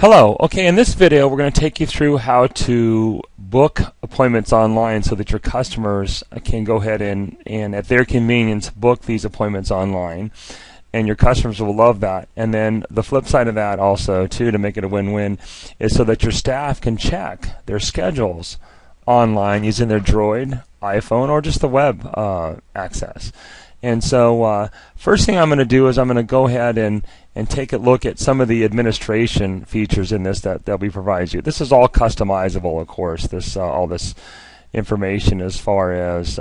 Hello. Okay, in this video we're going to take you through how to book appointments online so that your customers can go ahead and at their convenience book these appointments online, and your customers will love that. And then the flip side of that also too, to make it a win-win, is so that your staff can check their schedules online using their Droid, iPhone, or just the web access. And so first thing I'm going to do is I'm going to go ahead and take a look at some of the administration features in this that we provide you. This is all customizable, of course, this all this information as far as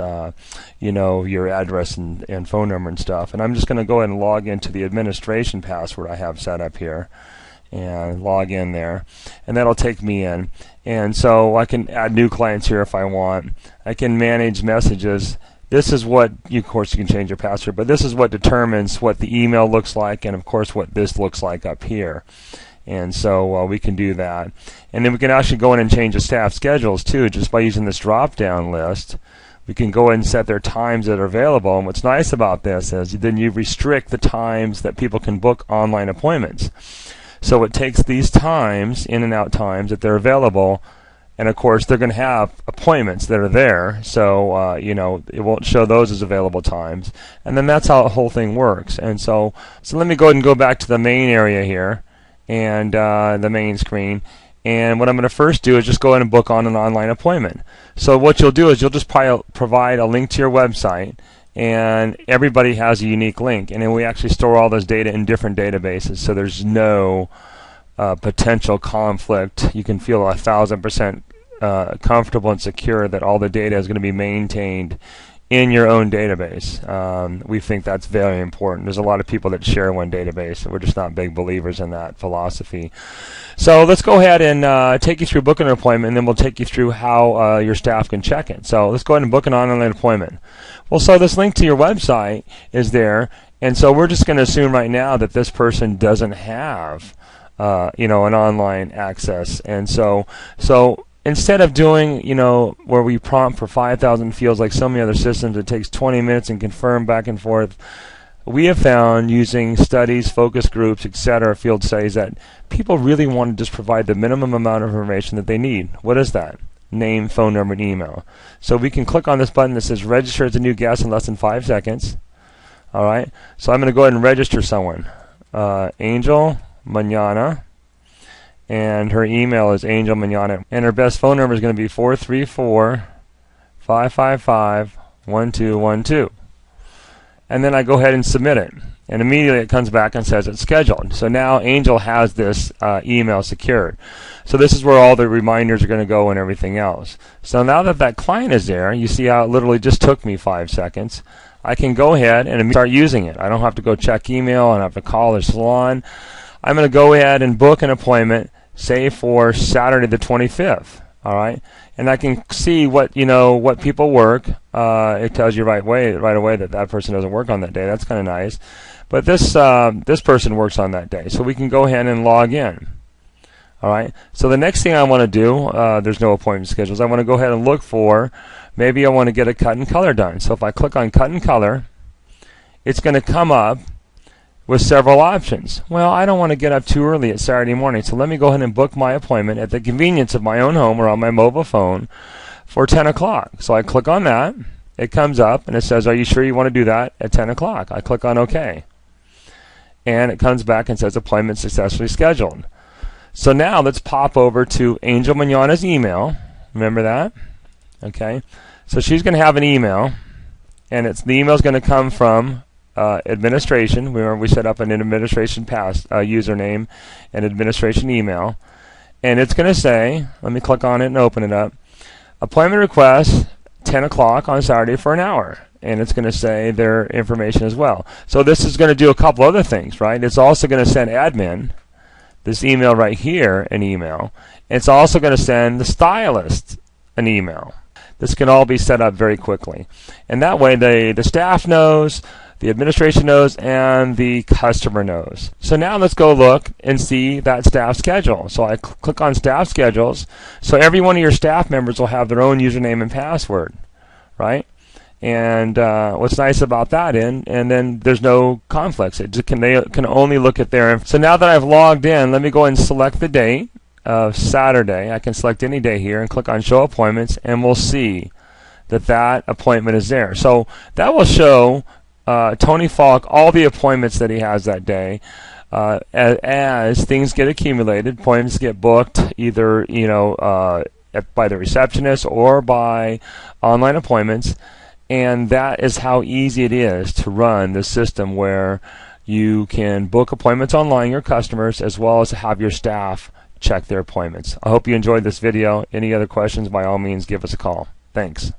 your address and phone number and stuff. And I'm just going to go ahead and log into the administration password I have set up here and log in there, and that'll take me in. And so I can add new clients here if I want. I can manage messages. This is what, of course, you can change your password, but this is what determines what the email looks like, and of course what this looks like up here. And so we can do that. And then we can actually go in and change the staff schedules too, just by using this drop-down list. We can go in and set their times that are available. And what's nice about this is then you restrict the times that people can book online appointments. So it takes these times, in and out times, that they're available. And of course, they're going to have appointments that are there, so it won't show those as available times. And then that's how the whole thing works. And so let me go ahead and go back to the main area here, and the main screen. And what I'm going to first do is just go ahead and book on an online appointment. So what you'll do is you'll just provide a link to your website, and everybody has a unique link. And then we actually store all this data in different databases, so there's no potential conflict. You can feel 1,000% comfortable and secure that all the data is going to be maintained in your own database. We think that's very important. There's a lot of people that share one database, and we're just not big believers in that philosophy. So let's go ahead and take you through booking an appointment, and then we'll take you through how your staff can check it. So let's go ahead and book an online appointment. Well, so this link to your website is there, and so we're just going to assume right now that this person doesn't have an online access. And so instead of doing, where we prompt for 5,000 fields like so many other systems, it takes 20 minutes and confirm back and forth. We have found, using studies, focus groups, etc., field studies, that people really want to just provide the minimum amount of information that they need. What is that? Name, phone number, and email. So we can click on this button that says register as a new guest in less than 5 seconds. All right. So I'm going to go ahead and register someone. Angel Manana, and her email is Angel Manana, and her best phone number is going to be 434-555-1212. And then I go ahead and submit it, and immediately it comes back and says it's scheduled. So now Angel has this email secured. So this is where all the reminders are going to go and everything else. So now that that client is there, you see how it literally just took me 5 seconds. I can go ahead and start using it. I don't have to go check email. I don't have to call the salon. I'm going to go ahead and book an appointment, say for Saturday the 25th. All right, and I can see what people work. It tells you right away that person doesn't work on that day. That's kind of nice. But this person works on that day, so we can go ahead and log in. All right. So the next thing I want to do, there's no appointment schedules. I want to go ahead and look for, maybe I want to get a cut and color done. So if I click on cut and color, it's going to come up with several options. Well, I don't want to get up too early at Saturday morning, so let me go ahead and book my appointment at the convenience of my own home or on my mobile phone for 10 o'clock. So I click on that. It comes up, and it says, are you sure you want to do that at 10 o'clock? I click on OK. And it comes back and says, appointment successfully scheduled. So now let's pop over to Angel Manana's email. Remember that? Okay. So she's going to have an email, and the email is going to come from administration. Remember, we set up an administration username and administration email, and it's going to say, let me click on it and open it up, appointment request 10 o'clock on Saturday for an hour, and it's going to say their information as well. So this is going to do a couple other things, right? It's also going to send admin this email right here an email. It's also going to send the stylist an email. This can all be set up very quickly, and that way the staff knows, the administration knows, and the customer knows. So now let's go look and see that staff schedule. So I click on staff schedules. So every one of your staff members will have their own username and password, right? And what's nice about that and then there's no conflicts. They can only look at their. So now that I've logged in, let me go and select the date of Saturday. I can select any day here and click on Show Appointments, and we'll see that appointment is there. So that will show Tony Falk all the appointments that he has that day. As things get accumulated, appointments get booked either by the receptionist or by online appointments. And that is how easy it is to run the system where you can book appointments online, your customers, as well as have your staff check their appointments. I hope you enjoyed this video. Any other questions, by all means, give us a call. Thanks.